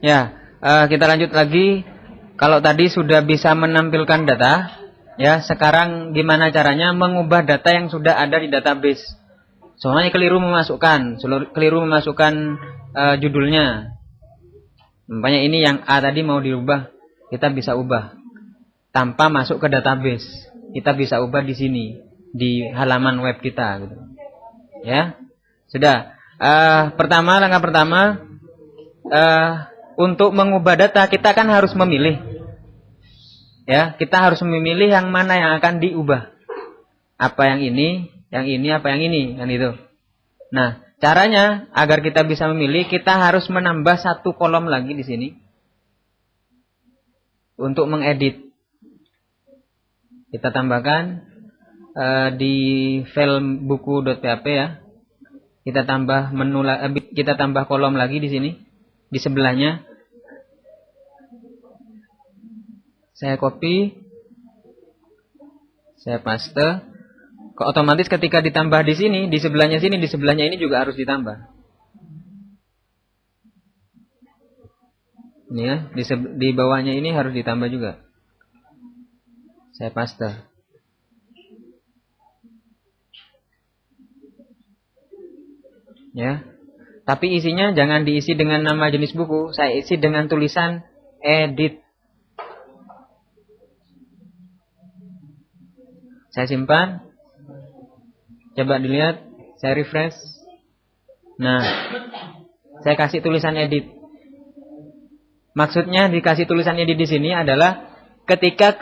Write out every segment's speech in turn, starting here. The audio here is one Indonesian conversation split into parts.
Ya, kita lanjut lagi. Kalau tadi sudah bisa menampilkan data, ya, sekarang gimana caranya mengubah data yang sudah ada di database? Soalnya keliru memasukkan judulnya. Makanya ini yang A tadi mau dirubah, kita bisa ubah tanpa masuk ke database. Kita bisa ubah di sini, di halaman web kita, gitu. Ya, sudah. Langkah pertama, untuk mengubah data kita kan harus memilih. Ya, kita harus memilih yang mana yang akan diubah. Apa yang ini, apa yang ini, kan itu. Nah, caranya agar kita bisa memilih, kita harus menambah satu kolom lagi di sini untuk mengedit. Kita tambahkan di file buku.php ya. Kita tambah kolom lagi di sini, di sebelahnya. Saya copy, saya paste. Otomatis ketika ditambah di sini, di sebelahnya sini, di sebelahnya ini juga harus ditambah. Ini ya, di bawahnya ini harus ditambah juga. Saya paste. Ya. Tapi isinya jangan diisi dengan nama jenis buku, saya isi dengan tulisan edit. Saya simpan. Coba dilihat, saya refresh. Nah, saya kasih tulisan edit. Maksudnya dikasih tulisan edit di sini adalah ketika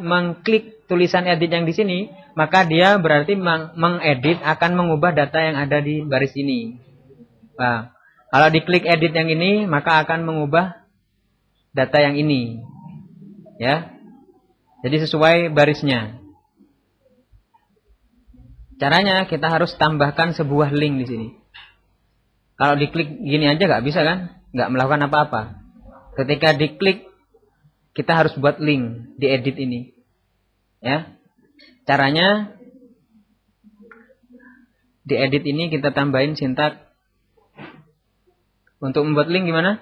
mengklik tulisan edit yang di sini, maka dia berarti mengedit akan mengubah data yang ada di baris ini. Nah, kalau diklik edit yang ini, maka akan mengubah data yang ini. Ya. Jadi sesuai barisnya. Caranya kita harus tambahkan sebuah link di sini. Kalau diklik gini aja nggak bisa kan? Nggak melakukan apa-apa. Ketika diklik, kita harus buat link di edit ini. Ya. Caranya di edit ini kita tambahin sintak. Untuk membuat link gimana?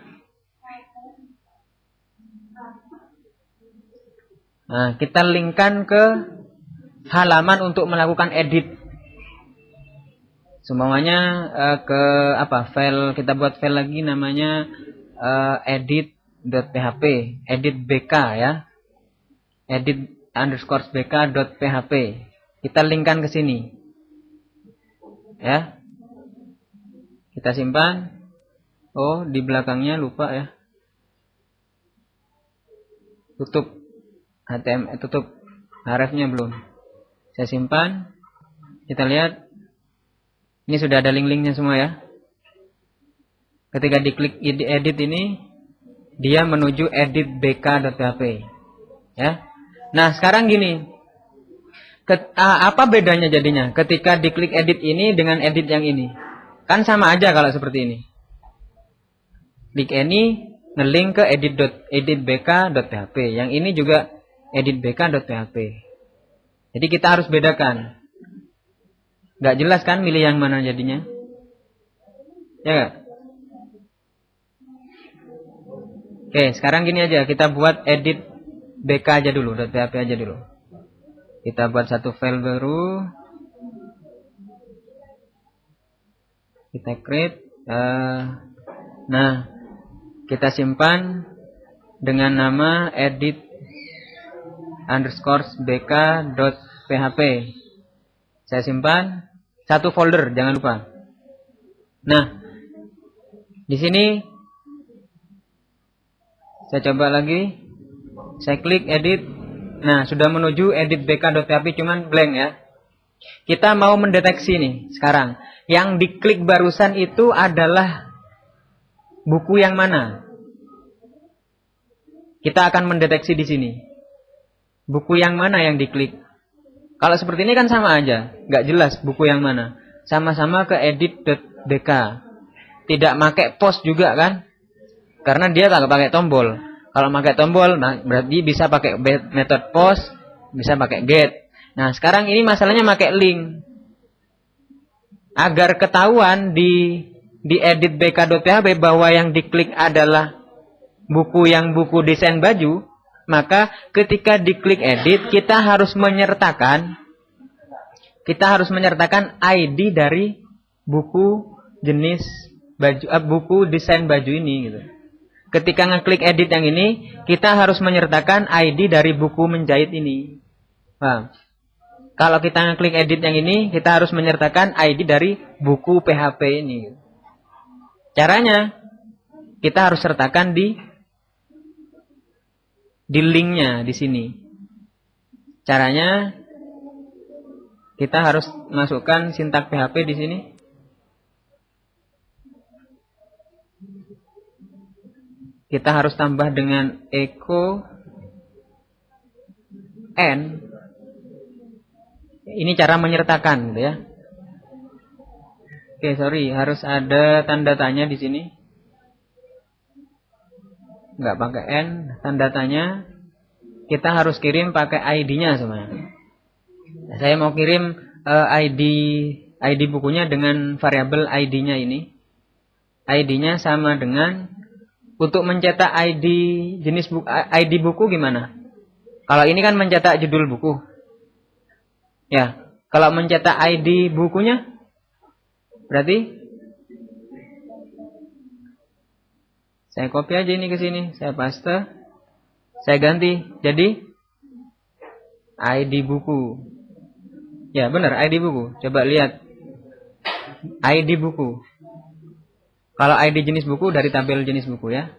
Nah, kita linkkan ke halaman untuk melakukan edit. Semuanya file, kita buat file lagi namanya edit.php, edit bk ya, edit_bk.php. Kita linkkan ke sini, ya. Kita simpan. Oh, di belakangnya lupa ya. Tutup HTML, tutup hrefnya belum. Saya simpan. Kita lihat. Ini sudah ada link-linknya semua ya. Ketika diklik edit ini, dia menuju edit_bk.php. Ya. Nah, sekarang gini. Apa bedanya jadinya ketika diklik edit ini dengan edit yang ini? Kan sama aja kalau seperti ini. Klik ini nge-link ke edit.bk.php. Yang ini juga edit_bk.php. Jadi kita harus bedakan. Nggak jelas kan milih yang mana jadinya? Ya nggak? Oke, sekarang gini aja. Kita buat edit bk aja dulu. .php aja dulu. Kita buat satu file baru. Kita create. Nah, kita simpan dengan nama edit_bk.php. Saya simpan. Satu folder, jangan lupa. Nah, di sini saya coba lagi. Saya klik edit. Nah, sudah menuju edit_bk.php, cuman blank ya. Kita mau mendeteksi nih sekarang. Yang diklik barusan itu adalah buku yang mana? Kita akan mendeteksi di sini. Buku yang mana yang diklik? Kalau seperti ini kan sama aja, nggak jelas buku yang mana. Sama-sama ke edit.bk. Tidak pakai post juga kan? Karena dia tak pakai tombol. Kalau pakai tombol, nah berarti bisa pakai metode post, bisa pakai get. Nah, sekarang ini masalahnya pakai link. Agar ketahuan di di edit bk.php bahwa yang diklik adalah buku desain baju, maka ketika diklik edit kita harus menyertakan ID dari buku jenis baju, buku desain baju ini gitu. Ketika ngeklik edit yang ini, kita harus menyertakan ID dari buku menjahit ini. Paham? Kalau kita ngeklik edit yang ini, kita harus menyertakan ID dari buku PHP ini. Caranya, kita harus sertakan di linknya di sini. Caranya, kita harus masukkan sintak PHP di sini. Kita harus tambah dengan echo n. Ini cara menyertakan gitu ya. Oke, sorry, harus ada tanda tanya di sini. Enggak pakai n, tanda tanya. Kita harus kirim pakai ID-nya sebenarnya. Saya mau kirim ID bukunya dengan variabel ID-nya ini. ID-nya sama dengan, untuk mencetak ID buku gimana? Kalau ini kan mencetak judul buku. Ya, kalau mencetak ID bukunya berarti saya copy aja ini ke sini, saya paste, saya ganti jadi ID buku. Ya, benar, ID buku. Coba lihat ID buku. Kalau ID jenis buku dari tabel jenis buku ya.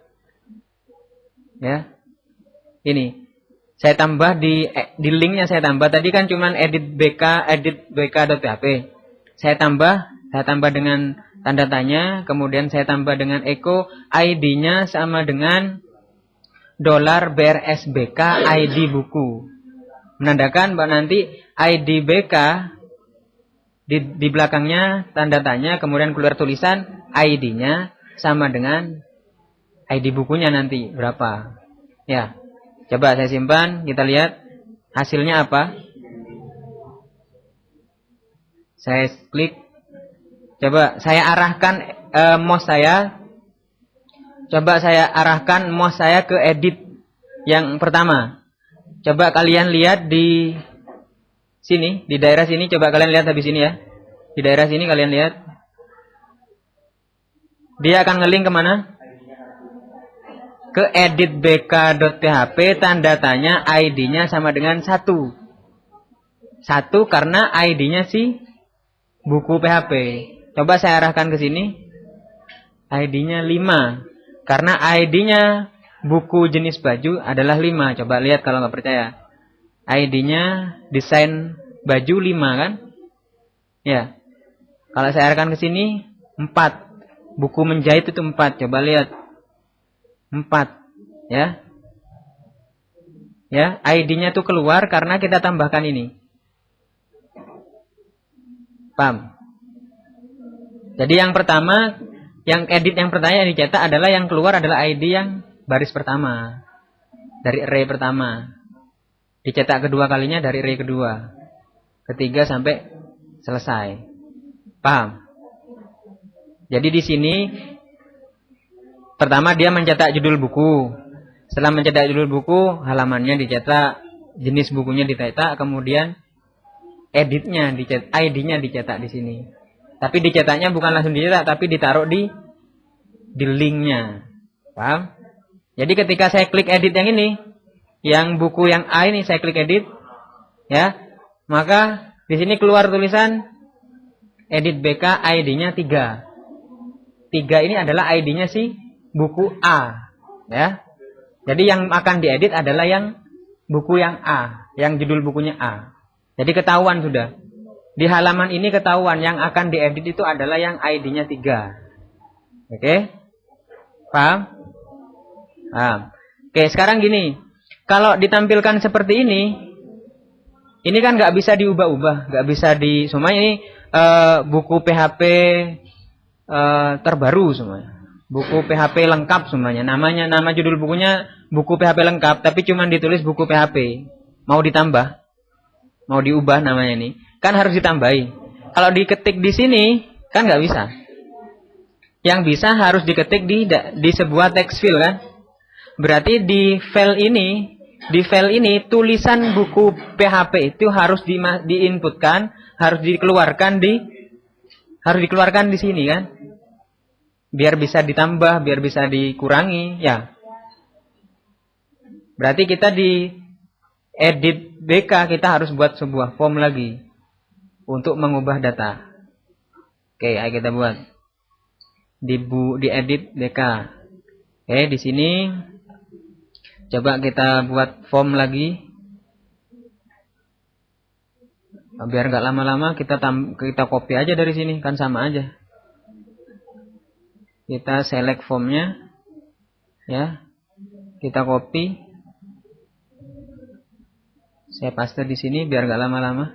Ya. Ini. Saya tambah di linknya, saya tambah tadi kan cuman edit bk.php. Saya tambah dengan tanda tanya, kemudian saya tambah dengan echo ID-nya sama dengan $BRSBK ID buku. Menandakan bahwa nanti ID BK di belakangnya tanda tanya, kemudian keluar tulisan ID-nya sama dengan ID bukunya nanti berapa. Ya, coba saya simpan, kita lihat hasilnya apa. Saya klik, coba saya arahkan mouse saya. Coba saya arahkan mouse saya ke edit yang pertama. Coba kalian lihat di sini, di daerah sini, coba kalian lihat habis ini ya. Di daerah sini kalian lihat. Dia akan ngeling kemana? Ke edit bk.php, tanda tanya ID-nya sama dengan 1. 1 karena ID-nya si buku PHP. Coba saya arahkan ke sini. ID-nya 5. Karena ID-nya buku jenis baju adalah 5. Coba lihat kalau nggak percaya. ID-nya desain baju 5 kan? Ya. Kalau saya arahkan ke sini 4. Buku menjahit itu 4. Coba lihat. 4. Ya. Ya, ID-nya tuh keluar karena kita tambahkan ini. Paham? Jadi yang pertama, yang edit yang pertama yang dicetak adalah yang keluar adalah ID yang baris pertama. Dari array pertama. Dicetak kedua kalinya dari array kedua. Ketiga sampai selesai. Paham? Jadi di sini pertama dia mencetak judul buku. Setelah mencetak judul buku, halamannya dicetak, jenis bukunya dicetak, kemudian editnya dicetak, ID-nya dicetak di sini. Tapi dicetaknya bukan langsung dicetak, tapi ditaruh di linknya. Paham? Jadi ketika saya klik edit yang ini, yang buku yang A ini saya klik edit, ya, maka di sini keluar tulisan edit BK ID-nya 3. 3 ini adalah ID-nya si buku A, ya. Jadi yang akan diedit adalah yang buku yang A, yang judul bukunya A. Jadi ketahuan sudah. Di halaman ini ketahuan yang akan diedit itu adalah yang ID-nya 3. Oke? Paham? Paham. Oke, sekarang gini. Kalau ditampilkan seperti ini kan nggak bisa diubah-ubah, nggak bisa semuanya ini buku PHP terbaru semuanya. Buku PHP lengkap semuanya. Nama judul bukunya buku PHP lengkap, tapi cuma ditulis buku PHP. Mau ditambah, mau diubah namanya ini, kan harus ditambahi. Kalau diketik di sini, kan nggak bisa. yang bisa harus diketik di sebuah text file kan. Berarti di file ini tulisan buku PHP itu harus diinputkan, harus dikeluarkan di sini kan. Biar bisa ditambah, biar bisa dikurangi, ya. Berarti kita di edit BK kita harus buat sebuah form lagi untuk mengubah data. Oke, ayo kita buat di edit BK. Oke, di sini coba kita buat form lagi. Biar nggak lama-lama kita copy aja dari sini, kan sama aja. Kita select formnya, ya. Kita copy. Saya paste di sini biar nggak lama-lama.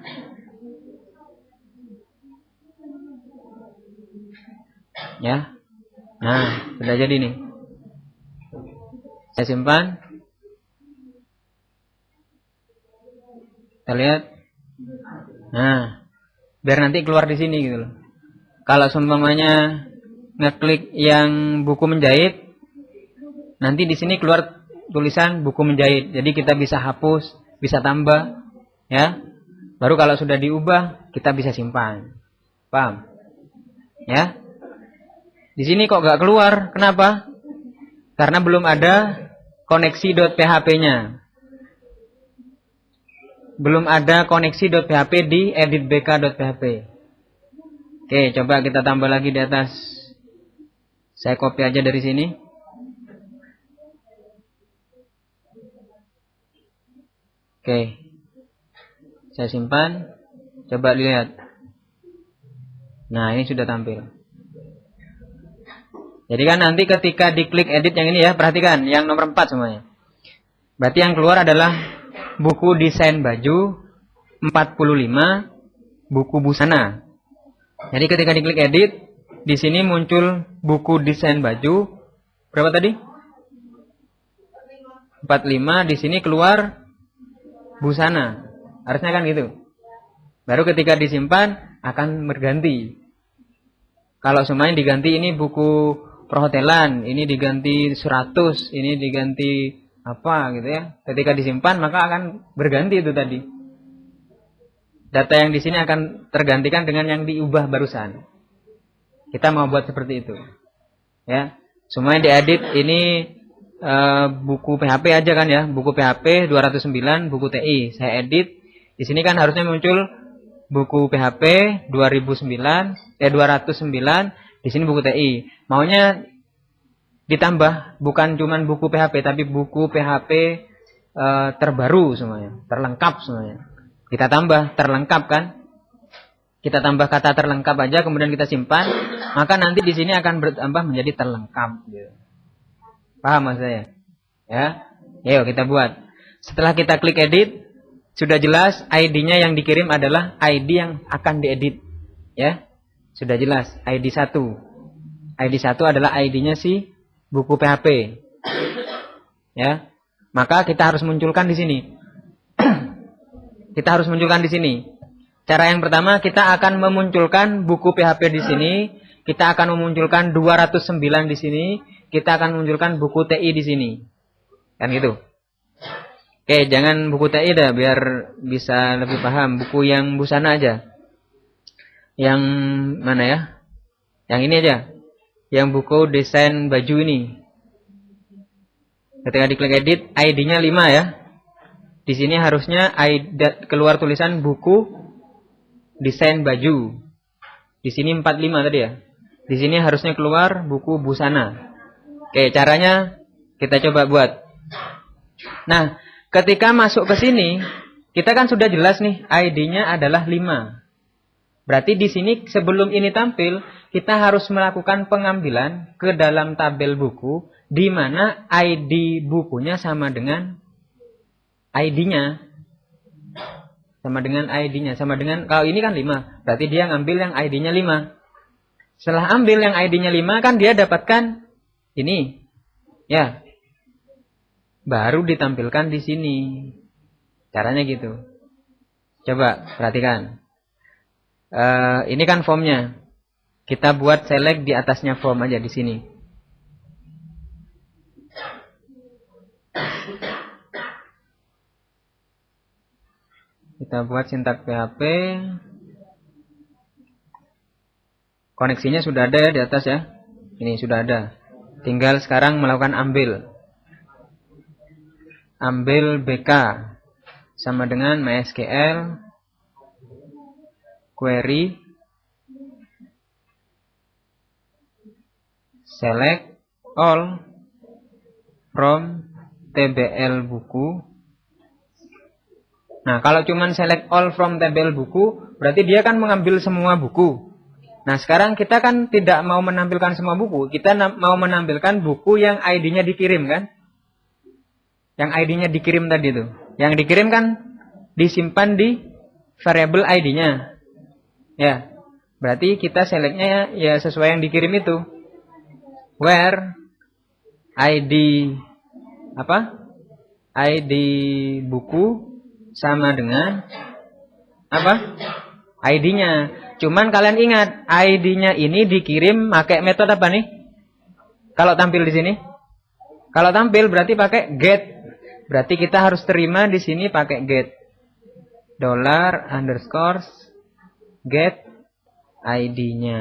Ya. Nah, sudah jadi nih. Saya simpan. Kita lihat. Nah, biar nanti keluar di sini gitu loh. Kalau seumpamanya ngeklik yang buku menjahit, nanti di sini keluar tulisan buku menjahit. Jadi kita bisa hapus, bisa tambah, ya. Baru kalau sudah diubah, kita bisa simpan. Paham? Ya. Di sini kok nggak keluar? Kenapa? Karena belum ada koneksi.php-nya. Belum ada koneksi.php di editbk.php. Oke, coba kita tambah lagi di atas. Saya copy aja dari sini. Oke. Saya simpan. Coba lihat. Nah, ini sudah tampil. Jadi kan nanti ketika diklik edit yang ini ya, perhatikan yang nomor 4 semuanya. Berarti yang keluar adalah buku desain baju 45, buku busana. Jadi ketika diklik edit, di sini muncul buku desain baju berapa tadi? 45, di sini keluar busana. Harusnya kan gitu. Baru ketika disimpan akan berganti. Kalau semuanya diganti ini buku perhotelan, ini diganti 100, ini diganti apa gitu ya. Ketika disimpan maka akan berganti itu tadi. Data yang di sini akan tergantikan dengan yang diubah barusan. Kita mau buat seperti itu. Ya. Semuanya diedit ini buku PHP aja kan ya. Buku PHP 209, buku TI. Saya edit. Di sini kan harusnya muncul buku PHP 209, di sini buku TI. Maunya ditambah, bukan cuman buku PHP, tapi buku PHP terbaru semuanya, terlengkap semuanya. Kita tambah terlengkap kan? Kita tambah kata terlengkap aja, kemudian kita simpan, maka nanti di sini akan bertambah menjadi terlengkap. Paham mas saya? Ya, yuk kita buat. Setelah kita klik edit, sudah jelas ID-nya yang dikirim adalah ID yang akan diedit. Ya, sudah jelas ID 1. ID 1 adalah ID-nya si buku PHP. Ya, maka kita harus munculkan di sini. Kita harus munculkan di sini. Cara yang pertama kita akan memunculkan buku PHP di sini, kita akan memunculkan 209 di sini, kita akan memunculkan buku TI di sini. Kan gitu. Oke, jangan buku TI dah biar bisa lebih paham. Buku yang busana aja. Yang mana ya? Yang ini aja. Yang buku desain baju ini. Ketika diklik edit, ID-nya 5 ya. Di sini harusnya keluar tulisan buku desain baju. Di sini 45 tadi ya. Di sini harusnya keluar buku busana. Oke, caranya kita coba buat. Nah, ketika masuk ke sini, kita kan sudah jelas nih ID-nya adalah 5. Berarti di sini sebelum ini tampil, kita harus melakukan pengambilan ke dalam tabel buku di mana ID bukunya sama dengan ID-nya. Sama dengan ID-nya. Sama dengan, kalau ini kan 5. Berarti dia ngambil yang ID-nya 5. Setelah ambil yang ID-nya 5, kan dia dapatkan ini. Ya. Baru ditampilkan di sini. Caranya gitu. Coba perhatikan. Ini kan formnya. Kita buat select di atasnya from aja di sini. Kita buat sintak PHP. Koneksinya sudah ada ya di atas ya. Ini sudah ada. Tinggal sekarang melakukan ambil. Ambil BK sama dengan MySQL query select all from TBL buku. Nah, kalau cuman select all from TBL buku, berarti dia kan mengambil semua buku. Nah, sekarang kita kan tidak mau menampilkan semua buku. Kita mau menampilkan buku yang ID-nya dikirim kan? Yang ID-nya dikirim tadi tuh. Yang dikirim kan disimpan di variable ID-nya. Ya. Berarti kita select-nya ya sesuai yang dikirim itu. Where ID apa? ID buku sama dengan apa? ID-nya. Cuman kalian ingat, ID-nya ini dikirim pakai metode apa nih? Kalau tampil di sini? Kalau tampil berarti pakai get. Berarti kita harus terima di sini pakai get. $_ get ID-nya.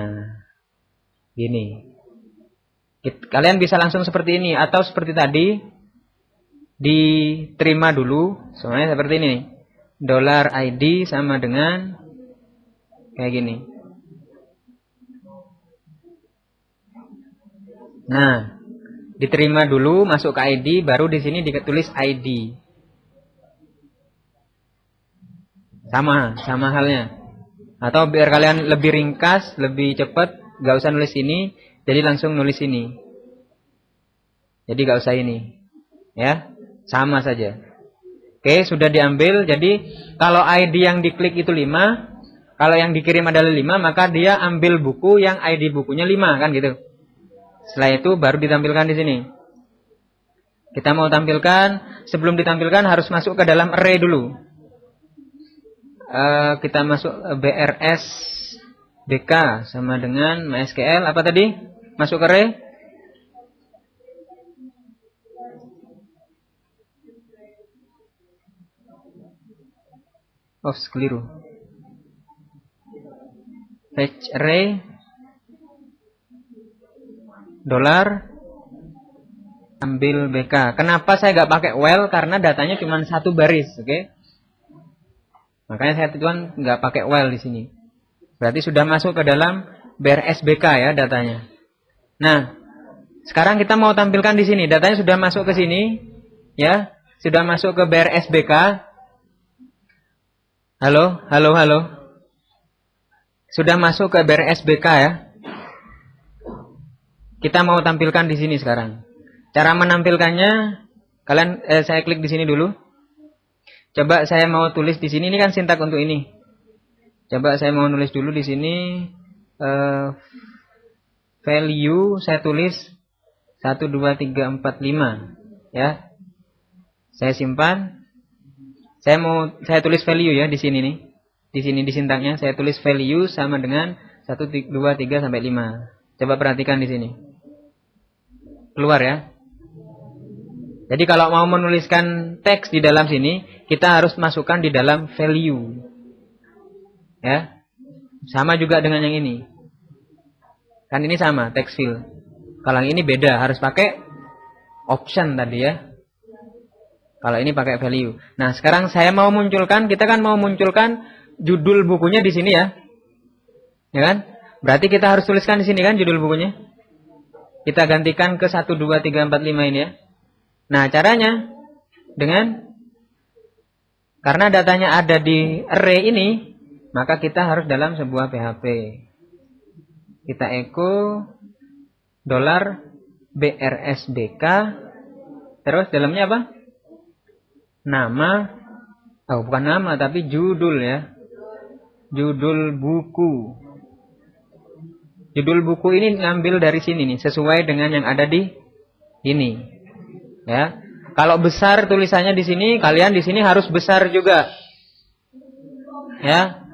Gini. Kalian bisa langsung seperti ini atau seperti tadi diterima dulu, semuanya seperti ini. $ID sama dengan kayak gini. Nah, diterima dulu, masuk ke ID, baru di sini ditulis ID. Sama halnya. Atau biar kalian lebih ringkas, lebih cepat, gak usah nulis ini, jadi langsung nulis ini. Jadi gak usah ini. Ya, sama saja. Oke, sudah diambil. Jadi kalau ID yang diklik itu 5, kalau yang dikirim adalah 5, maka dia ambil buku yang ID bukunya 5, kan gitu. Setelah itu baru ditampilkan di sini. Kita mau tampilkan, sebelum ditampilkan harus masuk ke dalam array dulu. Kita masuk BRS BK sama dengan MySQL apa tadi? Masuk ke array. Keliru. Fetch array $ambil BK. Kenapa saya nggak pakai while? Karena datanya cuma satu baris, oke? Makanya saya tujuan nggak pakai while di sini. Berarti sudah masuk ke dalam BRS BK ya datanya. Nah, sekarang kita mau tampilkan di sini. Datanya sudah masuk ke sini, ya? Sudah masuk ke BRS BK. Halo. Sudah masuk ke BRS BK ya. Kita mau tampilkan di sini sekarang. Cara menampilkannya, kalian saya klik di sini dulu. Coba saya mau tulis di sini, ini kan sintak untuk ini. Coba saya mau nulis dulu di sini value, saya tulis 1 2 3 4 5 ya. Saya simpan. Saya tulis value ya di sini nih. Di sini di sintaknya saya tulis value sama dengan 1 2 3 sampai 5. Coba perhatikan di sini. Keluar ya. Jadi kalau mau menuliskan teks di dalam sini, kita harus masukkan di dalam value. Ya. Sama juga dengan yang ini. Kan ini sama, text field. Kalau yang ini beda, harus pakai option tadi ya. Kalau ini pakai value. Nah, sekarang saya mau munculkan, kita kan mau munculkan judul bukunya di sini ya. Ya kan? Berarti kita harus tuliskan di sini kan judul bukunya. Kita gantikan ke 1 2 3 4 5 ini ya. Nah, caranya karena datanya ada di array ini, maka kita harus dalam sebuah PHP. Kita echo $BRSBK, terus dalamnya apa? Nama, bukan nama tapi judul ya. Judul buku. Judul buku ini ngambil dari sini nih, sesuai dengan yang ada di ini. Ya. Kalau besar tulisannya di sini, kalian di sini harus besar juga. Ya.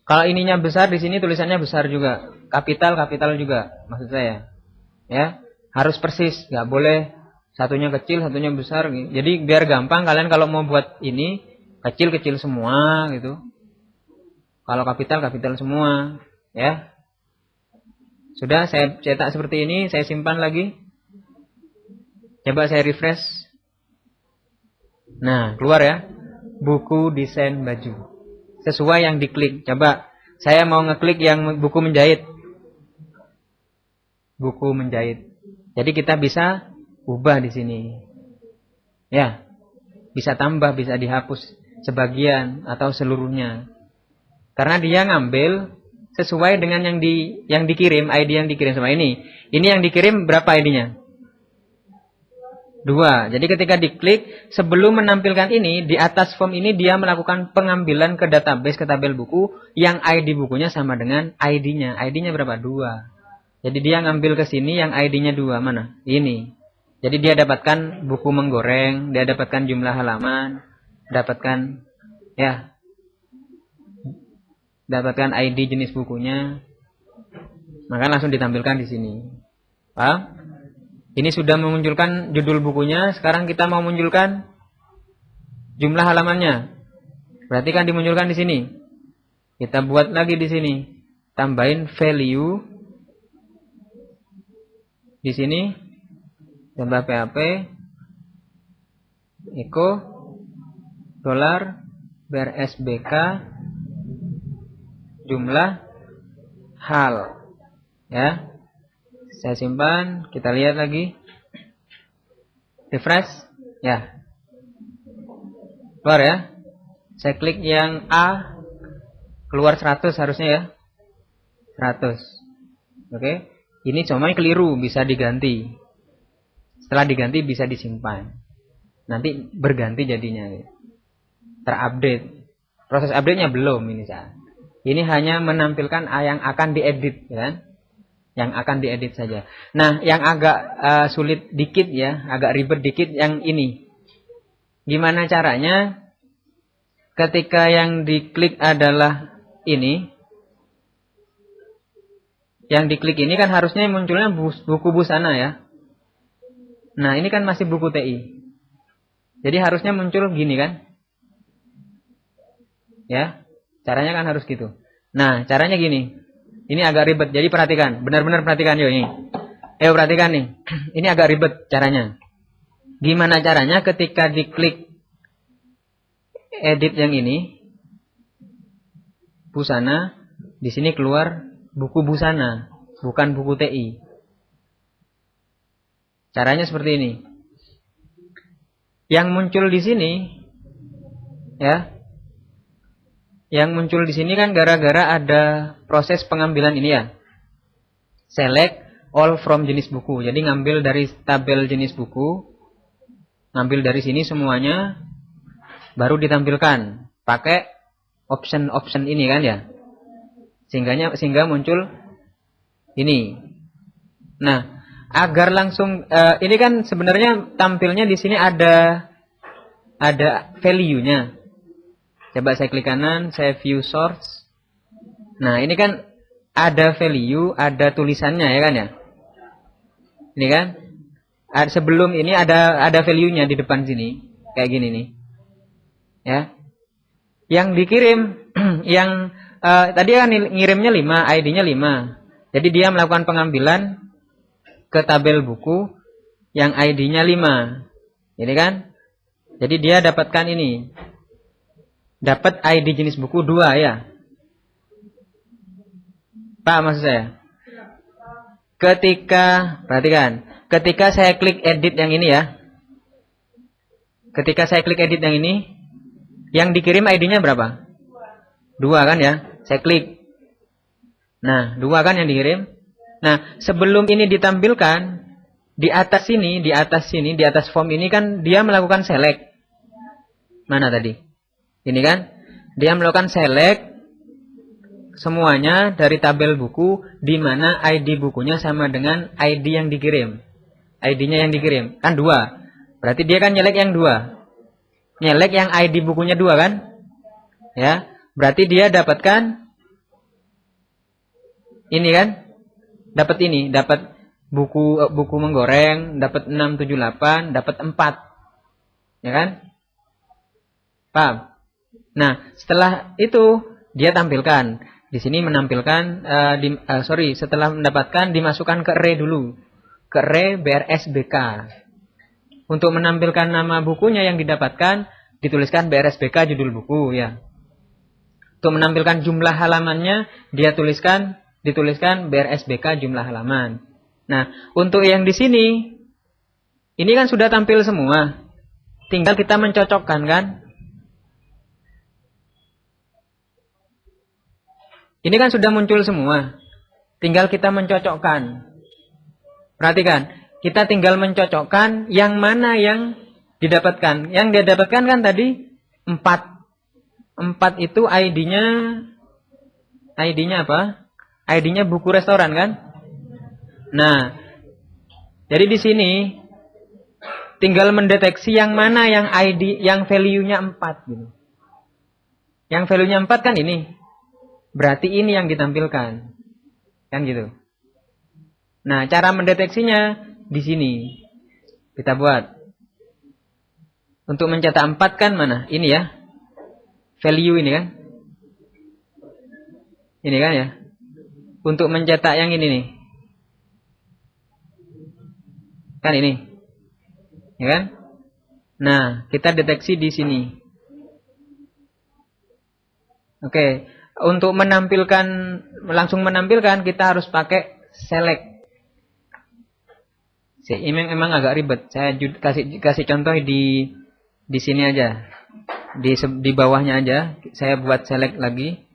Kalau ininya besar, di sini tulisannya besar juga. kapital juga maksud saya. Ya, harus persis, nggak boleh satunya kecil, satunya besar. Jadi biar gampang kalian kalau mau buat ini kecil semua gitu. Kalau kapital semua, ya. Sudah saya cetak seperti ini, saya simpan lagi. Coba saya refresh. Nah, keluar ya. Buku desain baju. Sesuai yang diklik. Coba saya mau ngeklik yang buku menjahit. Buku menjahit. Jadi kita bisa ubah di sini. Ya. Bisa tambah, bisa dihapus sebagian atau seluruhnya. Karena dia ngambil sesuai dengan yang dikirim, ID yang dikirim sama ini. Ini yang dikirim berapa ID-nya? 2. Jadi ketika diklik, sebelum menampilkan ini, di atas form ini dia melakukan pengambilan ke database, ke tabel buku, yang ID bukunya sama dengan ID-nya. ID-nya berapa? 2. Jadi dia ngambil ke sini yang ID-nya 2. Mana? Ini. Jadi dia dapatkan buku menggoreng, dia dapatkan jumlah halaman, dapatkan ID jenis bukunya, maka langsung ditampilkan di sini. Paham? Ini sudah memunculkan judul bukunya. Sekarang kita mau munculkan jumlah halamannya. Berarti kan dimunculkan di sini. Kita buat lagi di sini. Tambahin value di sini. Tambah PHP echo dolar bersbk jumlah hal, ya. Saya simpan, kita lihat lagi. Refresh, ya. Keluar ya. Saya klik yang A, keluar 100 harusnya ya. 100. Oke. Ini cuma keliru, bisa diganti. Setelah diganti bisa disimpan. Nanti berganti jadinya. Terupdate. Proses update-nya belum ini saat. Ini hanya menampilkan yang akan diedit, ya. Yang akan diedit saja. Nah, yang agak sulit dikit ya, agak ribet dikit yang ini. Gimana caranya? Ketika yang diklik adalah ini, yang diklik ini kan harusnya munculnya buku busana ya. Nah, ini kan masih buku TI. Jadi harusnya muncul gini kan? Ya. Caranya kan harus gitu. Nah, caranya gini. Ini agak ribet. Jadi perhatikan. Benar-benar perhatikan yuk ini. Perhatikan nih. Ini agak ribet caranya. Gimana caranya ketika diklik edit yang ini. Busana. Di sini keluar buku busana. Bukan buku TI. Caranya seperti ini. Yang muncul di sini. Ya. Yang muncul di sini kan gara-gara ada proses pengambilan ini ya. Select all from jenis buku. Jadi ngambil dari tabel jenis buku. Ngambil dari sini semuanya. Baru ditampilkan. Pakai option ini kan ya. Sehingga muncul ini. Nah, agar langsung ini kan sebenarnya tampilnya di sini ada value-nya. Coba saya klik kanan, saya view source. Nah, ini kan ada value, ada tulisannya ya kan ya. Ini kan. Sebelum ini ada value-nya di depan sini. Kayak gini nih. Ya. Yang dikirim yang tadi kan ngirimnya 5, ID-nya 5. Jadi dia melakukan pengambilan ke tabel buku yang ID-nya 5. Ini kan? Jadi dia dapatkan ini. Dapat ID jenis buku 2 ya. Pak maksud saya. Perhatikan. Ketika saya klik edit yang ini ya. Ketika saya klik edit yang ini. Yang dikirim ID-nya berapa? 2 kan ya. Saya klik. Nah 2 kan yang dikirim. Nah sebelum ini ditampilkan. Di atas form ini kan dia melakukan select. Mana tadi? Ini kan, dia melakukan select semuanya dari tabel buku di mana ID bukunya sama dengan ID yang dikirim. ID-nya yang dikirim kan 2. Berarti dia kan nyelek yang 2. Nyelek yang ID bukunya 2 kan? Ya, berarti dia dapatkan Ini kan? Dapat ini, dapat buku menggoreng, dapat 678, dapat 4. Ya kan? Paham? Nah, setelah itu dia tampilkan. Di sini menampilkan setelah mendapatkan dimasukkan ke array dulu. Ke array BRSBK. Untuk menampilkan nama bukunya yang didapatkan, dituliskan BRSBK judul buku ya. Untuk menampilkan jumlah halamannya, dituliskan BRSBK jumlah halaman. Nah, untuk yang di sini, ini kan sudah tampil semua. Tinggal kita mencocokkan kan? Ini kan sudah muncul semua. Tinggal kita mencocokkan. Perhatikan, kita tinggal mencocokkan yang mana yang didapatkan. Yang dia dapatkan kan tadi 4. 4 itu ID-nya apa? ID-nya buku restoran kan? Nah, jadi di sini tinggal mendeteksi yang mana yang ID, yang value-nya 4 gitu. Yang value-nya 4 kan ini. Berarti ini yang ditampilkan. Kan gitu. Nah, cara mendeteksinya di sini. Kita buat. Untuk mencetak 4 kan mana? Ini ya. Value ini kan. Ini kan ya. Untuk mencetak yang ini nih. Kan ini. Ya kan? Nah, kita deteksi di sini. Oke. Untuk langsung menampilkan, kita harus pakai select. Emang agak ribet. Saya kasih contoh di sini aja. Di bawahnya aja. Saya buat select lagi.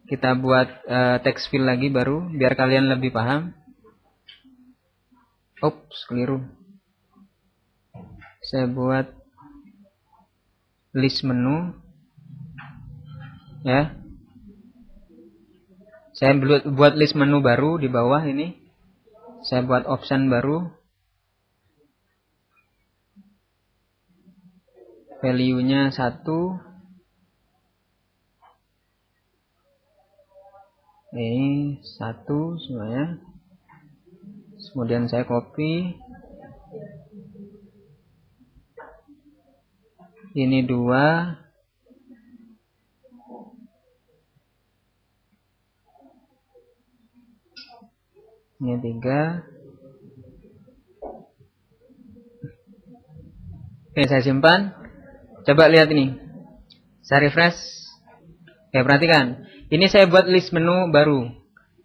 Kita buat text fill lagi baru. Biar kalian lebih paham. Oops, keliru. Saya buat list menu. Ya. Saya buat list menu baru di bawah ini. Saya buat option baru. Value-nya 1. Ini 1 semuanya. Kemudian saya copy. Ini 2. Ini 3. Oke, saya simpan. Coba lihat ini. Saya refresh. Oke, perhatikan. Ini saya buat list menu baru.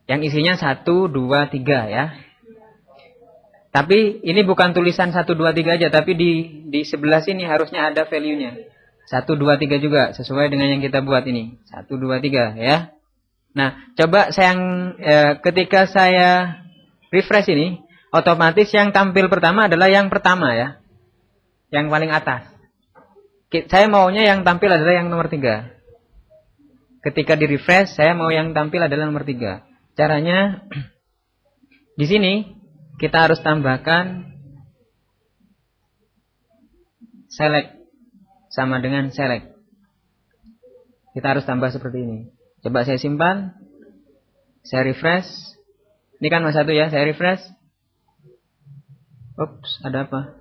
Yang isinya 1, 2, 3 ya. Tapi ini bukan tulisan 1, 2, 3 aja. Tapi di sebelah sini harusnya ada value-nya. 1, 2, 3 juga. Sesuai dengan yang kita buat ini. 1, 2, 3 ya. Nah, coba ketika saya refresh ini. Otomatis yang tampil pertama adalah yang pertama ya. Yang paling atas. Saya maunya yang tampil adalah yang nomor 3. Ketika di refresh, saya mau yang tampil adalah nomor 3. Caranya, di sini kita harus tambahkan select sama dengan select. Kita harus tambah seperti ini. Coba saya simpan. Saya refresh. Ini kan nomor 1 ya, saya refresh. Ups, ada apa?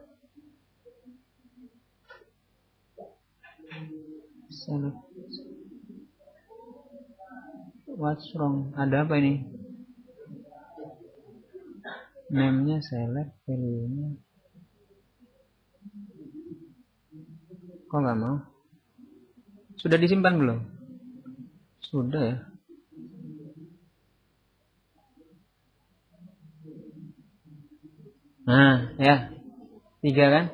Select. What's wrong? Ada apa ini? Name-nya select, value-nya. Kok nggak mau? Sudah disimpan belum? Sudah ya. Nah, ya. 3 kan?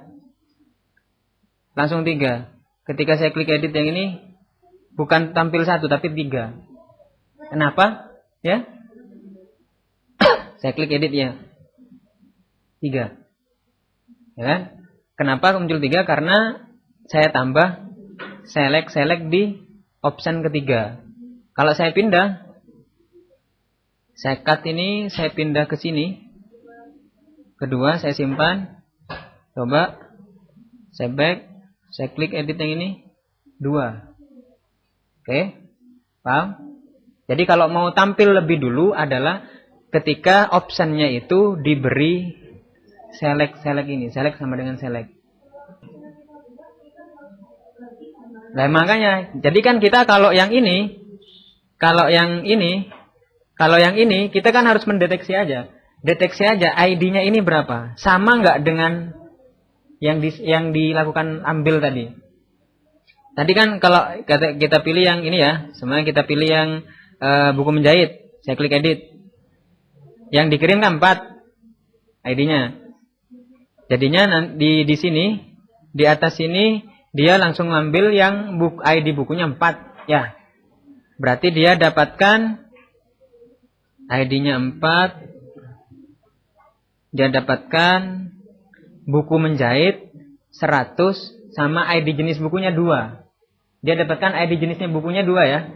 Langsung 3. Ketika saya klik edit yang ini, bukan tampil 1, tapi 3. Kenapa? Ya? Saya klik edit ya. 3. Ya kan? Kenapa muncul 3? Karena saya tambah select di option ketiga. Kalau saya pindah, saya cut ini, saya pindah ke sini. Kedua, saya simpan. Coba. Saya back. Saya klik edit yang ini. 2. Oke. Paham? Jadi kalau mau tampil lebih dulu adalah ketika optionnya itu diberi select ini. Select sama dengan select. Nah makanya, jadi kan kita kalau yang ini kita kan harus mendeteksi aja. Deteksi aja ID-nya ini berapa. Sama nggak dengan yang dilakukan ambil tadi. Tadi kan kalau kita pilih yang ini ya, sebenarnya kita pilih yang buku menjahit. Saya klik edit. Yang dikirim kan 4 ID-nya. Jadinya di sini, di atas sini dia langsung ngambil yang ID bukunya 4 ya. Berarti dia dapatkan ID-nya 4. Dia dapatkan buku menjahit 100 sama ID jenis bukunya 2. Dia dapatkan ID jenisnya bukunya 2 ya.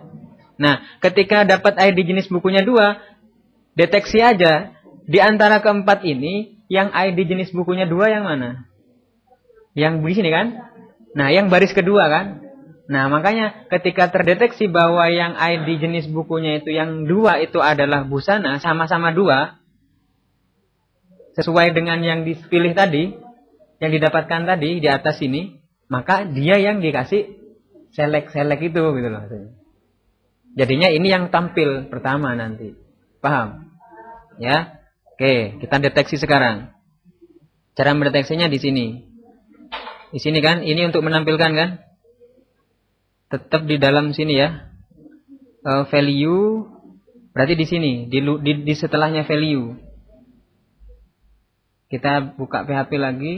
Nah, ketika dapat ID jenis bukunya 2, deteksi aja di antara keempat ini yang ID jenis bukunya 2 yang mana? Yang di sini kan? Nah, yang baris kedua kan? Nah, makanya ketika terdeteksi bahwa yang ID jenis bukunya itu yang 2 itu adalah busana, sama-sama 2, sesuai dengan yang dipilih tadi, yang didapatkan tadi di atas sini, maka dia yang dikasih select itu gitu loh. Jadinya ini yang tampil pertama nanti. Paham? Ya. Oke, kita deteksi sekarang. Cara mendeteksinya di sini. Di sini kan, ini untuk menampilkan kan? Tetap di dalam sini ya. Value berarti di sini, di setelahnya value. Kita buka PHP lagi.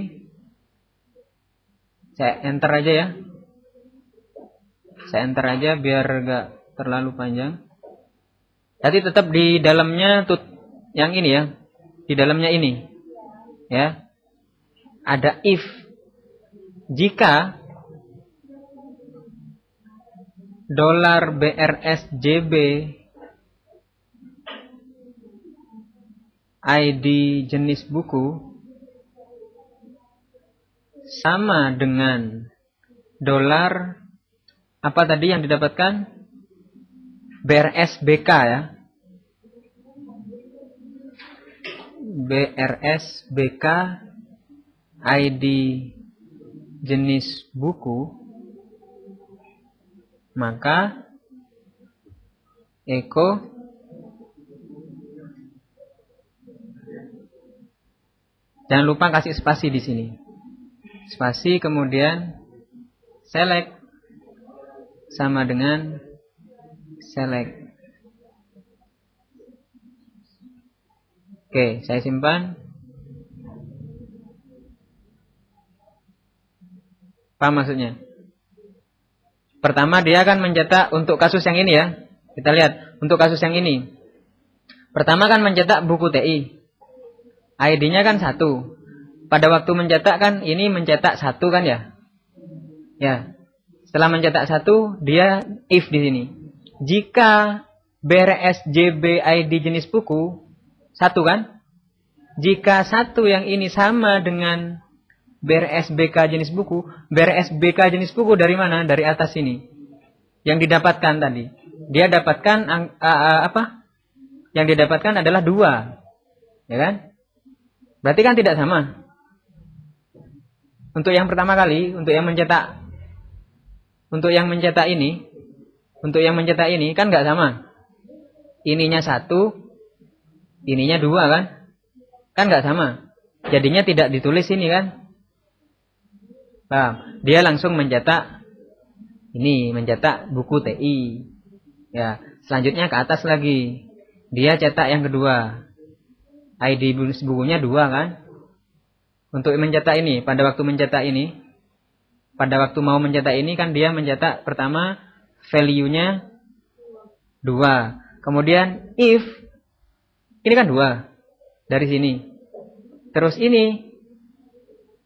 Saya enter aja ya. Saya enter aja biar gak terlalu panjang. Tadi tetap di dalamnya yang ini ya. Di dalamnya ini. Ya. Ada if. Jika $BRSJB ID jenis buku sama dengan dolar apa tadi yang didapatkan? BRSBK ya. BRSBK ID jenis buku, maka echo jangan lupa kasih spasi di sini. Spasi kemudian select sama dengan select. Oke, saya simpan. Paham maksudnya? Pertama dia akan mencetak untuk kasus yang ini ya. Kita lihat untuk kasus yang ini. Pertama kan mencetak buku TI. ID-nya kan 1. Pada waktu mencetak kan ini mencetak 1 kan ya? Ya. Setelah mencetak 1, dia if di sini. Jika BRSJB ID jenis buku 1 kan? Jika 1 yang ini sama dengan BRSBK jenis buku, BRSBK jenis buku dari mana? Dari atas sini. Yang didapatkan tadi. Dia dapatkan apa? Yang didapatkan adalah 2. Ya kan? Berarti kan tidak sama. Untuk yang pertama kali, untuk yang mencetak ini kan nggak sama. Ininya 1, ininya 2 kan? Kan nggak sama. Jadinya tidak ditulis ini kan? Paham? Dia langsung mencetak buku TI. Ya, selanjutnya ke atas lagi. Dia cetak yang kedua. ID bukunya 2 kan? Untuk mencetak ini, pada waktu mau mencetak ini kan dia mencetak pertama value-nya 2. Kemudian if ini kan 2 dari sini. Terus ini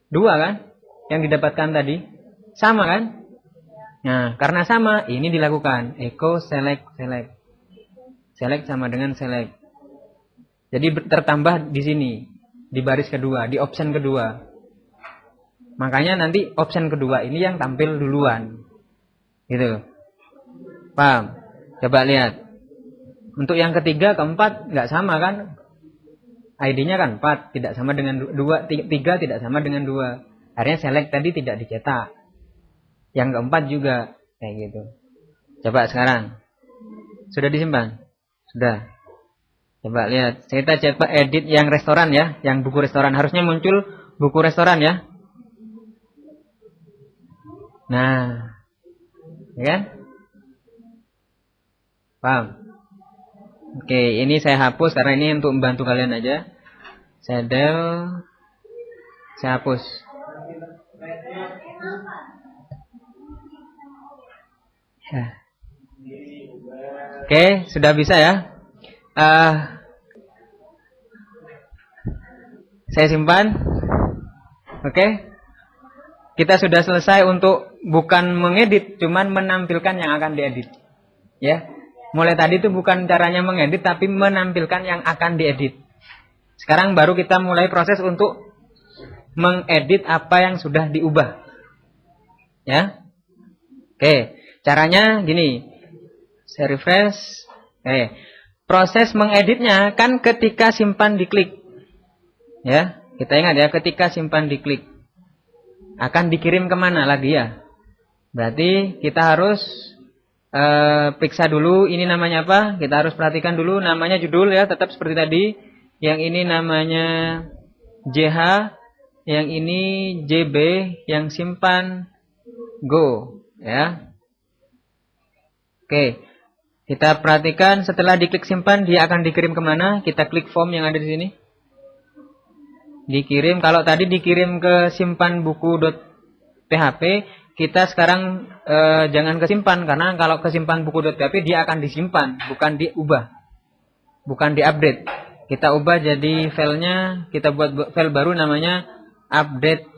2 kan? Yang didapatkan tadi sama kan? Nah, karena sama ini dilakukan echo select. Select sama dengan select. Jadi tertambah di sini, di baris kedua, di option kedua. Makanya nanti option kedua ini yang tampil duluan. Gitu. Paham? Coba lihat. Untuk yang ketiga, keempat nggak sama kan? ID-nya kan 4, tidak sama dengan 2, 3 tidak sama dengan 2. Akhirnya select tadi tidak dicetak. Yang keempat juga kayak gitu. Coba sekarang. Sudah disimpan? Sudah. Coba lihat. Kita coba edit yang restoran ya, yang buku restoran. Harusnya muncul buku restoran ya. Nah, ya kan? Paham? Oke, ini saya hapus karena ini untuk membantu kalian aja. Saya hapus. Ya. Oke, sudah bisa ya. Saya simpan. Oke. Kita sudah selesai untuk bukan mengedit, cuman menampilkan yang akan diedit. Ya. Mulai tadi itu bukan caranya mengedit, tapi menampilkan yang akan diedit. Sekarang baru kita mulai proses untuk mengedit apa yang sudah diubah. Ya. Oke. Caranya gini. Saya refresh. Oke. Proses mengeditnya kan ketika simpan diklik. Ya. Kita ingat ya, ketika simpan diklik. Akan dikirim kemana lagi ya? Berarti kita harus periksa dulu ini namanya apa. Kita harus perhatikan dulu namanya judul ya, tetap seperti tadi. Yang ini namanya JH, yang ini JB, yang simpan Go ya. Oke, kita perhatikan setelah diklik simpan dia akan dikirim kemana. Kita klik form yang ada di sini. Dikirim, kalau tadi dikirim ke simpan buku.php, kita sekarang jangan kesimpan, karena kalau kesimpan buku.php dia akan disimpan, bukan diubah, bukan diupdate. Kita ubah jadi filenya, kita buat file baru namanya update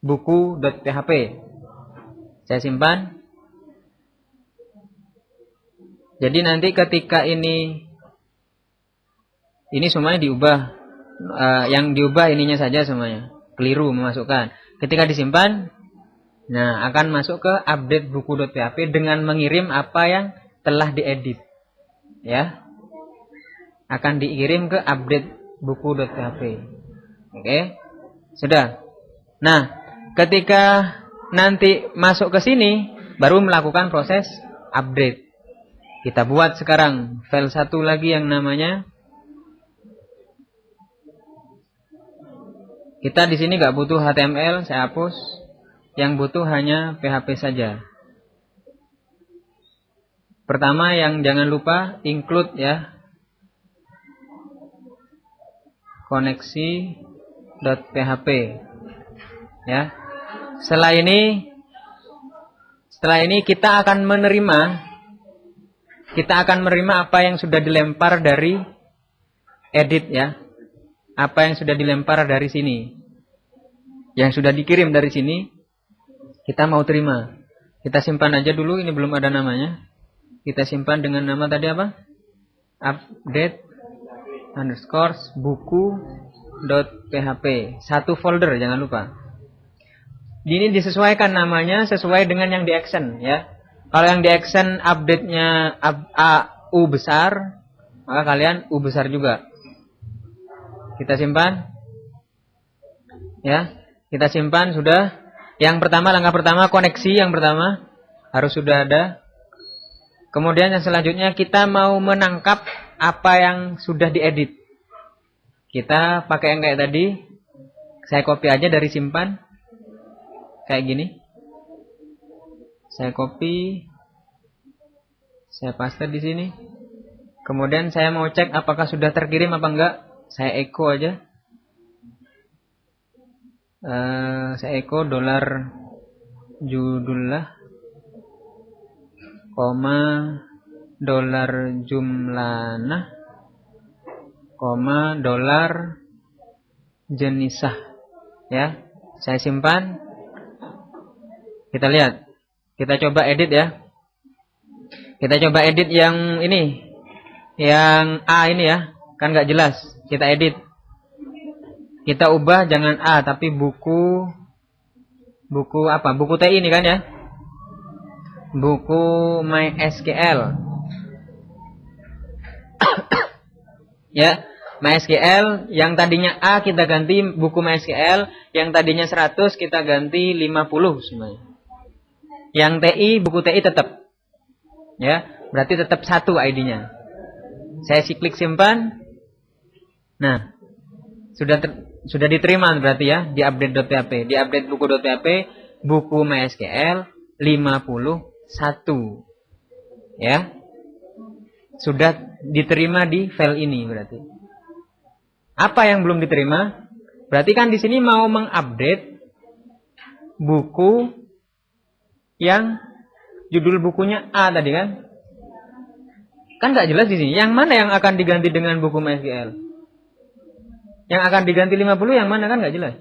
buku.php. Saya simpan. Jadi nanti ketika ini semuanya diubah. Yang diubah ininya saja semuanya, keliru memasukkan. Ketika disimpan, nah akan masuk ke update buku.php dengan mengirim apa yang telah diedit, ya, akan dikirim ke update buku.php. Oke, sudah. Nah, ketika nanti masuk ke sini, baru melakukan proses update. Kita buat sekarang file satu lagi yang namanya. Kita di sini nggak butuh HTML, saya hapus. Yang butuh hanya PHP saja. Pertama yang jangan lupa include ya. Koneksi.php. Ya. Setelah ini kita akan menerima apa yang sudah dilempar dari edit ya. Apa yang sudah dilempar dari sini, yang sudah dikirim dari sini, kita mau terima. Kita simpan aja dulu, ini belum ada namanya. Kita simpan dengan nama tadi apa? Update _ buku.php. Satu folder, jangan lupa. Ini disesuaikan namanya sesuai dengan yang di action ya. Kalau yang di action update-nya U besar, maka kalian U besar juga. Kita simpan. Ya, kita simpan sudah. Yang pertama, langkah pertama koneksi yang pertama harus sudah ada. Kemudian yang selanjutnya kita mau menangkap apa yang sudah diedit. Kita pakai yang kayak tadi. Saya copy aja dari simpan. Kayak gini. Saya copy. Saya paste di sini. Kemudian saya mau cek apakah sudah terkirim apa enggak. Saya echo aja. Saya echo dolar judullah, koma dolar jumlana, koma dolar jenisah. Ya, saya simpan. Kita lihat. Kita coba edit ya. Kita coba edit yang ini. Yang A ini ya. Kan nggak jelas. Kita edit. Kita ubah jangan A tapi buku apa? Buku TI ini kan ya. Buku MySQL. Ya, MySQL yang tadinya A kita ganti buku MySQL, yang tadinya 100 kita ganti 50 semuanya. Yang TI, buku TI tetap. Ya, berarti tetap 1 ID-nya. Saya klik simpan. Nah, sudah diterima berarti ya di update.php. Di update buku.php, buku MySQL 51. Ya. Sudah diterima di file ini berarti. Apa yang belum diterima? Berarti kan di sini mau mengupdate buku yang judul bukunya A tadi kan? Kan nggak jelas di sini. Yang mana yang akan diganti dengan buku MySQL? Yang akan diganti 50 yang mana kan nggak jelas.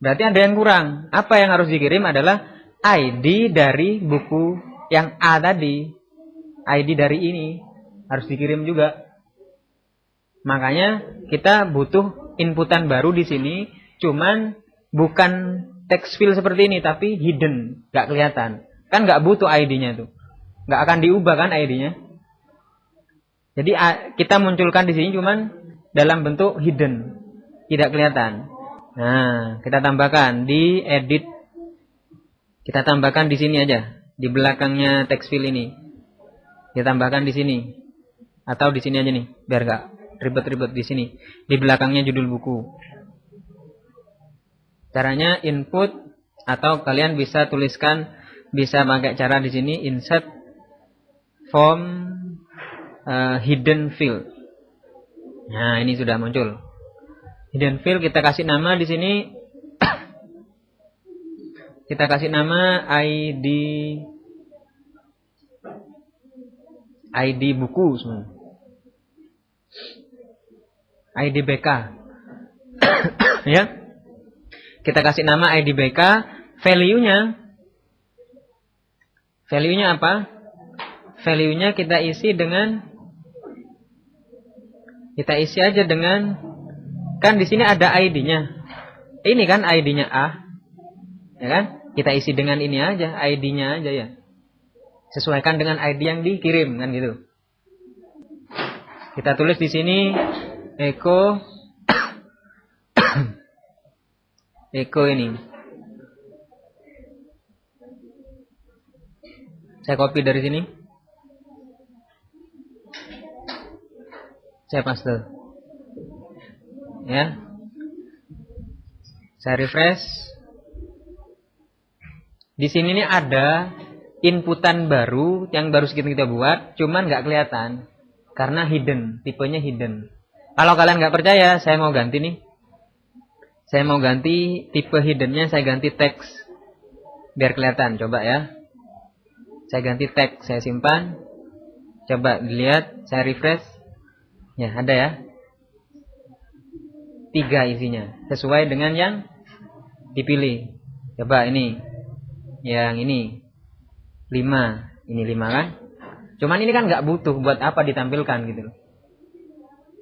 Berarti ada yang kurang. Apa yang harus dikirim adalah ID dari buku yang A tadi. ID dari ini harus dikirim juga. Makanya kita butuh inputan baru di sini, cuman bukan text field seperti ini, tapi hidden, nggak kelihatan. Kan nggak butuh ID-nya tuh, nggak akan diubah kan ID-nya. Jadi kita munculkan di sini cuman dalam bentuk hidden, tidak kelihatan. Nah, kita tambahkan di edit, kita tambahkan di sini aja, di belakangnya text field ini. Ditambahkan di sini atau di sini aja nih biar gak ribet-ribet. Di sini di belakangnya judul buku. Caranya input atau kalian bisa tuliskan, bisa pakai cara di sini insert form hidden field. Nah, ini sudah muncul hidden field. Kita kasih nama di sini kita kasih nama ID buku semua. ID BK. Ya. Kita kasih nama ID BK, value-nya apa? Value-nya kita isi aja dengan, kan di sini ada ID-nya. Ini kan ID-nya A. Ya kan? Kita isi dengan ini aja, ID-nya aja ya. Sesuaikan dengan ID yang dikirim kan gitu. Kita tulis di sini echo ini. Saya copy dari sini. Saya paste. Ya. Saya refresh. Di sini nih ada inputan baru yang baru kita buat, cuman nggak kelihatan karena hidden, tipenya hidden. Kalau kalian nggak percaya, saya mau ganti nih. Saya mau ganti tipe hiddennya, saya ganti teks biar kelihatan. Coba ya. Saya ganti teks, saya simpan. Coba dilihat, saya refresh. Ya, ada ya. 3 isinya, sesuai dengan yang dipilih. Coba ini. Yang ini 5. Ini 5 kan? Cuman ini kan nggak butuh, buat apa ditampilkan gitu loh.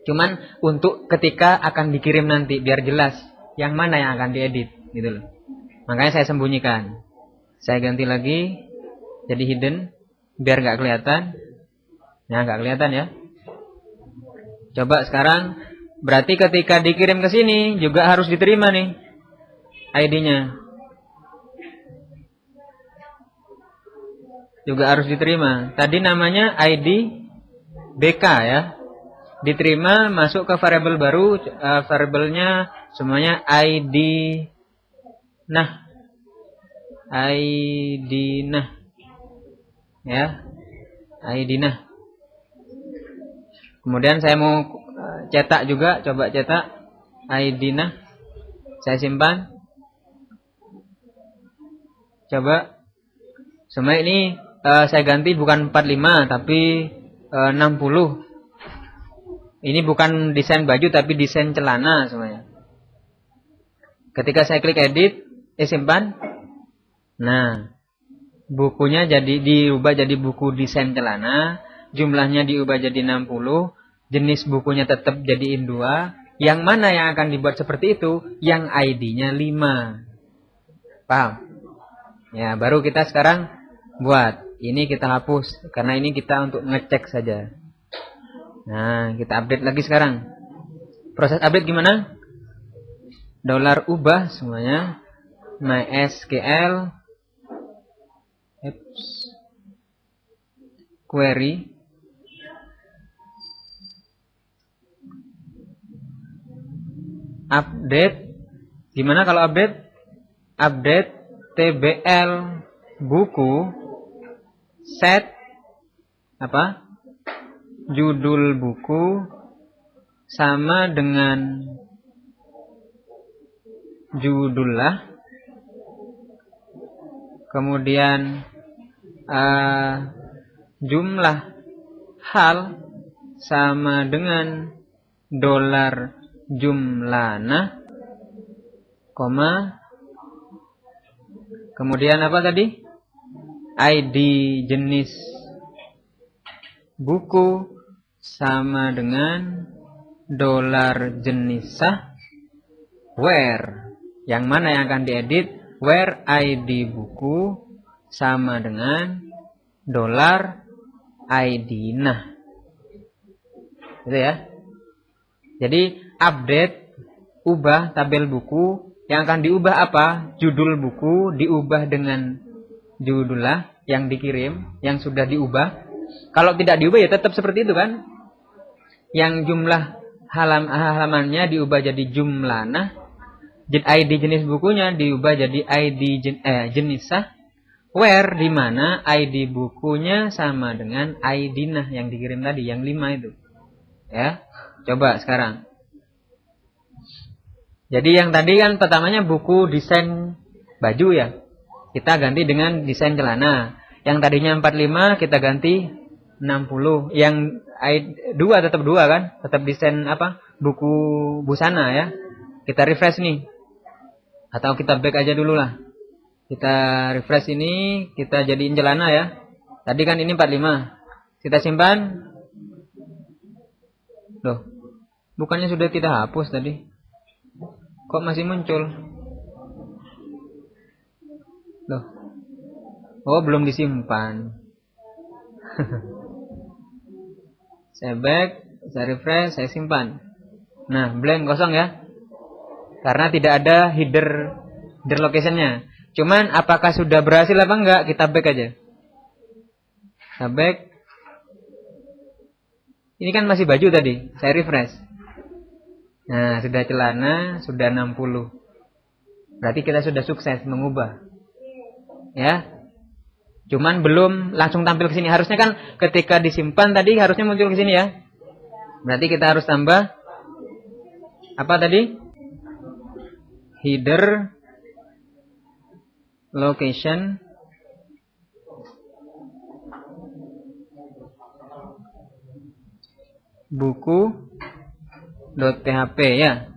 Cuman untuk ketika akan dikirim nanti biar jelas yang mana yang akan diedit gitu loh. Makanya saya sembunyikan. Saya ganti lagi jadi hidden biar nggak kelihatan. Nah, nggak kelihatan ya. Coba sekarang berarti ketika dikirim ke sini juga harus diterima nih ID-nya. Juga harus diterima. Tadi namanya ID BK ya. Diterima, masuk ke variabel baru, variabelnya semuanya ID nah. ID nah. Ya. ID nah. Kemudian saya mau cetak juga, coba cetak ID nah. Saya simpan. Coba. Semua ini saya ganti bukan 45 tapi 60. Ini bukan desain baju tapi desain celana semuanya. Ketika saya klik edit, simpan. Nah, bukunya jadi diubah jadi buku desain celana, jumlahnya diubah jadi 60, jenis bukunya tetap jadiin 2. Yang mana yang akan dibuat seperti itu? Yang ID-nya 5. Paham? Ya, baru kita sekarang buat. Ini kita hapus karena ini kita untuk ngecek saja. Nah, kita update lagi sekarang. Proses update gimana? Dolar ubah semuanya. MySQL apps query update. Gimana kalau update? Update tbl buku set apa? Judul buku sama dengan judullah. Kemudian jumlah hal sama dengan dolar jumlana, koma. Kemudian apa tadi? ID jenis buku sama dengan dolar jenisah where. Yang mana yang akan diedit? Where ID buku sama dengan dolar ID nah. Gitu ya. Jadi update, ubah tabel buku. Yang akan diubah apa? Judul buku diubah dengan judullah yang dikirim, yang sudah diubah. Kalau tidak diubah ya tetap seperti itu kan. Yang jumlah halamannya diubah jadi jumlana. ID jenis bukunya diubah jadi ID jenisah. Where di mana ID bukunya sama dengan ID nah yang dikirim tadi, yang 5 itu. Ya. Coba sekarang. Jadi yang tadi kan pertamanya buku desain baju ya. Kita ganti dengan desain celana. Yang tadinya 45 kita ganti 60. Yang 2 tetap 2 kan? Tetap desain apa? Buku busana ya. Kita refresh nih. Atau kita back aja dulu lah. Kita refresh ini, kita jadiin celana ya. Tadi kan ini 45. Kita simpan. Loh, bukannya sudah kita hapus tadi? Kok masih muncul? Loh. Oh, belum disimpan. Saya back, saya refresh, saya simpan. Nah, blank, kosong ya. Karena tidak ada header location-nya. Cuman apakah sudah berhasil apa enggak? Kita back aja. Kita back. Ini kan masih baju tadi. Saya refresh. Nah, sudah celana, sudah 60. Berarti kita sudah sukses mengubah. Ya. Cuman belum langsung tampil ke sini. Harusnya kan ketika disimpan tadi harusnya muncul ke sini ya. Berarti kita harus tambah apa tadi? Header location buku.php ya.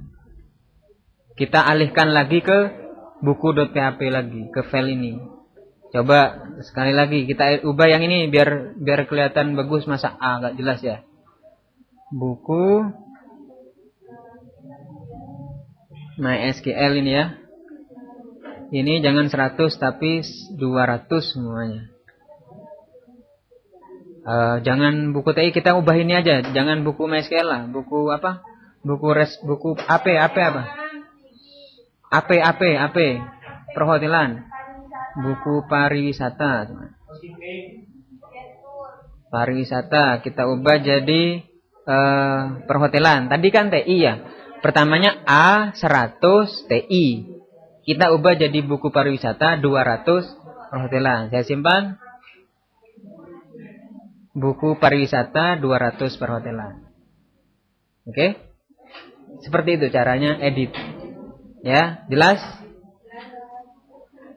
Kita alihkan lagi ke buku.php lagi, ke file ini. Coba sekali lagi kita ubah yang ini biar kelihatan bagus, masa agak jelas ya. Buku MySQL ini ya. Ini jangan 100 tapi 200 semuanya. Jangan buku TI, kita ubah ini aja. Jangan buku MySQL lah. Buku apa? Buku AP apa? AP perhotelan. Buku pariwisata. Pariwisata kita ubah jadi perhotelan. Tadi kan TI ya. Pertamanya A100 TI. Kita ubah jadi buku pariwisata 200 perhotelan. Saya simpan. Buku pariwisata 200 perhotelan. Oke? Seperti itu caranya edit. Ya, jelas?